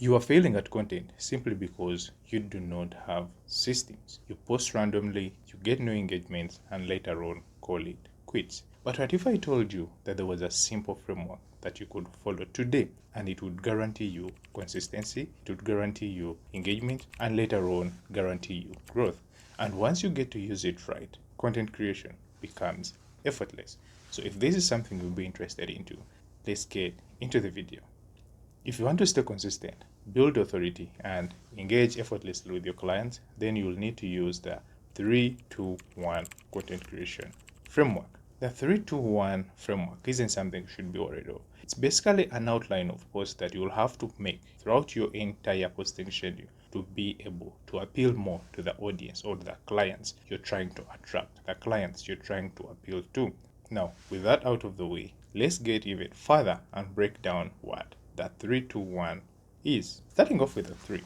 You are failing at content simply because you do not have systems. You post randomly, you get no engagements, and later on call it quits. But what if I told you that there was a simple framework that you could follow today and it would guarantee you consistency, it would guarantee you engagement, and later on guarantee you growth? And once you get to use it right, content creation becomes effortless. So if this is something you'll be interested into, let's get into the video. If you want to stay consistent, build authority, and engage effortlessly with your clients, then you'll need to use the 3-2-1 content creation framework. The 3-2-1 framework isn't something you should be worried of. It's basically an outline of posts that you'll have to make throughout your entire posting schedule to be able to appeal more to the audience or the clients you're trying to attract, the clients you're trying to appeal to. Now, with that out of the way, let's get even further and break down what that 3-2-1 is. Starting off with the 3.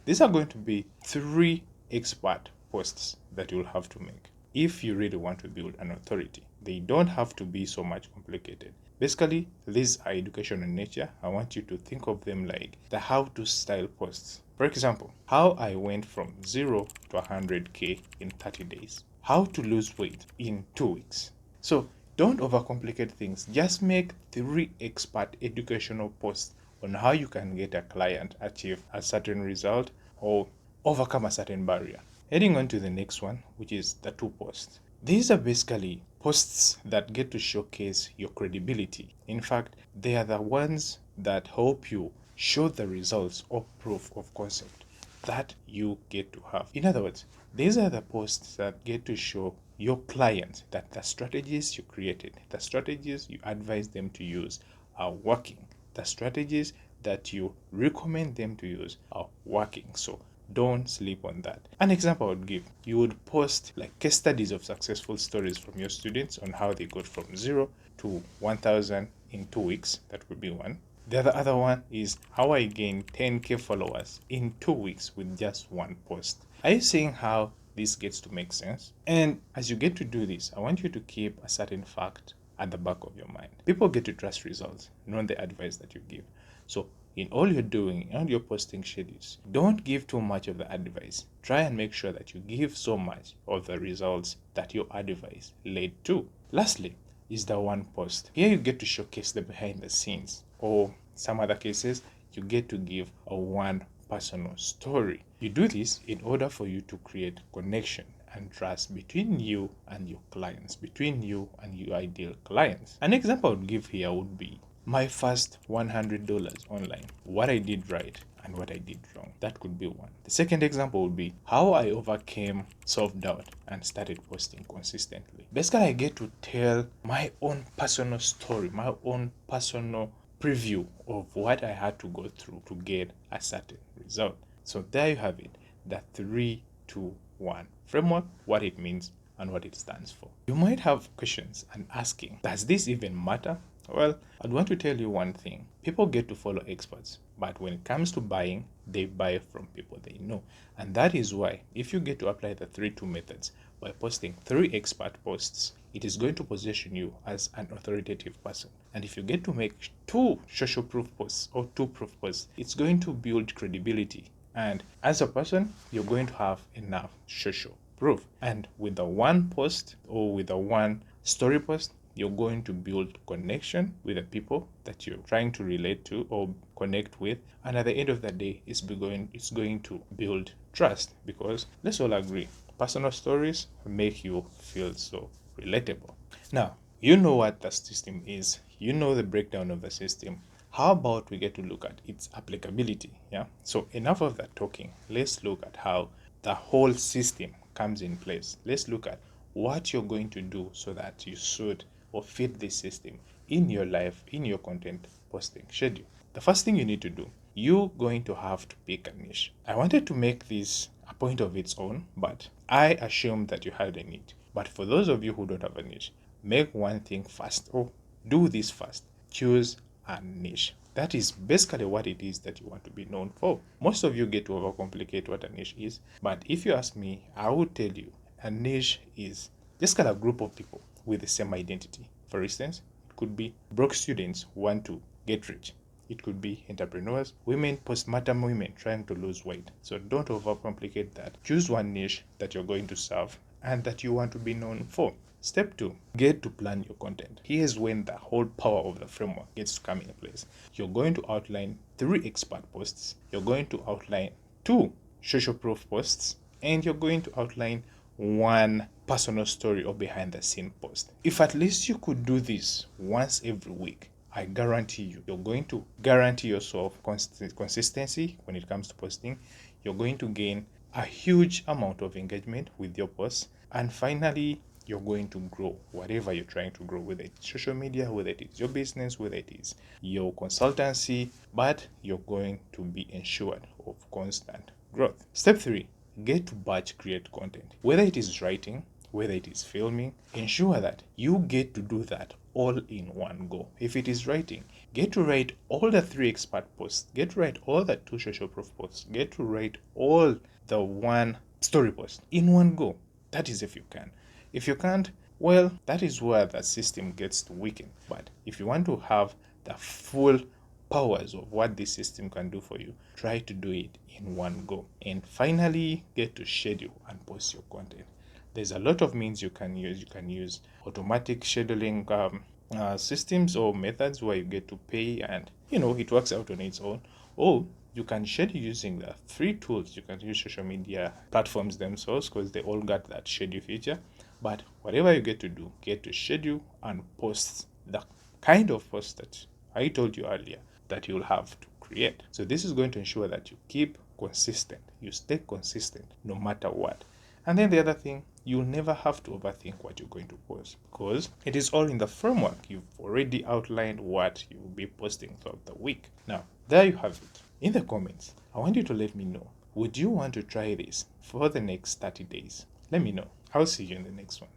These are going to be 3 expert posts that you'll have to make if you really want to build an authority. They don't have to be so much complicated. Basically, these are educational in nature. I want you to think of them like the how-to style posts. For example, how I went from 0 to 100K in 30 days. How to lose weight in 2 weeks. So don't overcomplicate things. Just make 3 expert educational posts on how you can get a client, achieve a certain result, or overcome a certain barrier. Heading on to the next one, which is the 2 posts. These are basically posts that get to showcase your credibility. In fact, they are the ones that help you show the results or proof of concept that you get to have. In other words, these are the posts that get to show your clients that the strategies you created, the strategies you advise them to use are working. The strategies that you recommend them to use are working. So don't sleep on that. An example I would give, you would post like case studies of successful stories from your students on how they got from 0 to 1000 in 2 weeks. That would be one. The other one is how I gained 10K followers in 2 weeks with just one post. Are you seeing how this gets to make sense? And as you get to do this, I want you to keep a certain fact at the back of your mind. People get to trust results, not the advice that you give. So in all you're doing, in all your posting schedules, don't give too much of the advice. Try and make sure that you give so much of the results that your advice led to. Lastly, is the one post. Here you get to showcase the behind the scenes, or some other cases, you get to give a one personal story. You do this in order for you to create connection and trust between you and your clients, between you and your ideal clients. An example I would give here would be my first $100 online, what I did right and what I did wrong. That could be one. The second example would be how I overcame self-doubt and started posting consistently. Basically, I get to tell my own personal story, my own personal preview of what I had to go through to get a certain result. So there you have it, the 3-2-1 framework, what it means and what it stands for. You might have questions and asking, does this even matter? Well, I'd want to tell you one thing. People get to follow experts, but when it comes to buying, they buy from people they know. And that is why if you get to apply the 3-2 methods by posting 3 expert posts, it is going to position you as an authoritative person. And if you get to make 2 social proof posts or 2 proof posts, it's going to build credibility. And as a person, you're going to have enough social proof. And with the one post or with the one story post, you're going to build connection with the people that you're trying to relate to or connect with. And at the end of the day, it's going to build trust, because let's all agree, personal stories make you feel so relatable. Now, you know what the system is. You know the breakdown of the system. How about we get to look at its applicability? Yeah. So enough of that talking. Let's look at how the whole system comes in place. Let's look at what you're going to do so that you should or fit this system in your life, in your content posting schedule. The first thing you need to do, you're going to have to pick a niche. I wanted to make this a point of its own, but I assumed that you had a niche. But for those of you who don't have a niche, make one thing first, or do this first. Choose a niche. That is basically what it is that you want to be known for. Most of you get to overcomplicate what a niche is, but if you ask me, I would tell you a niche is just kind of a group of people with the same identity. For instance, it could be broke students who want to get rich. it could be entrepreneurs, women, postpartum women trying to lose weight. So don't overcomplicate that. Choose one niche that you're going to serve and that you want to be known for. Step 2, get to plan your content. Here's when the whole power of the framework gets to come into place. You're going to outline 3 expert posts, you're going to outline 2 social proof posts, and you're going to outline 1 personal story or behind the scene post. If at least you could do this once every week, I guarantee you're going to guarantee yourself consistency when it comes to posting. You're going to gain a huge amount of engagement with your posts. And finally, you're going to grow whatever you're trying to grow, whether it's social media, whether it is your business, whether it is your consultancy, but you're going to be ensured of constant growth. Step 3, get to batch create content. Whether it is writing, whether it is filming, ensure that you get to do that all in one go. If it is writing, get to write all the 3 expert posts, get to write all the 2 social proof posts, get to write all the 1 story post in one go. That is if you can. If you can't, well, that is where the system gets to weaken. But if you want to have the full powers of what this system can do for you, try to do it in one go. And finally, get to schedule and post your content. There's a lot of means you can use. You can use automatic scheduling systems or methods where you get to pay and it works out on its own. Or you can schedule using the free tools. You can use social media platforms themselves because they all got that schedule feature. But whatever you get to do, get to schedule and post the kind of post that I told you earlier that you'll have to create. So this is going to ensure that you keep consistent. You stay consistent no matter what. And then the other thing, you'll never have to overthink what you're going to post because it is all in the framework. You've already outlined what you will be posting throughout the week. Now, there you have it. In the comments, I want you to let me know, would you want to try this for the next 30 days? Let me know. I'll see you in the next one.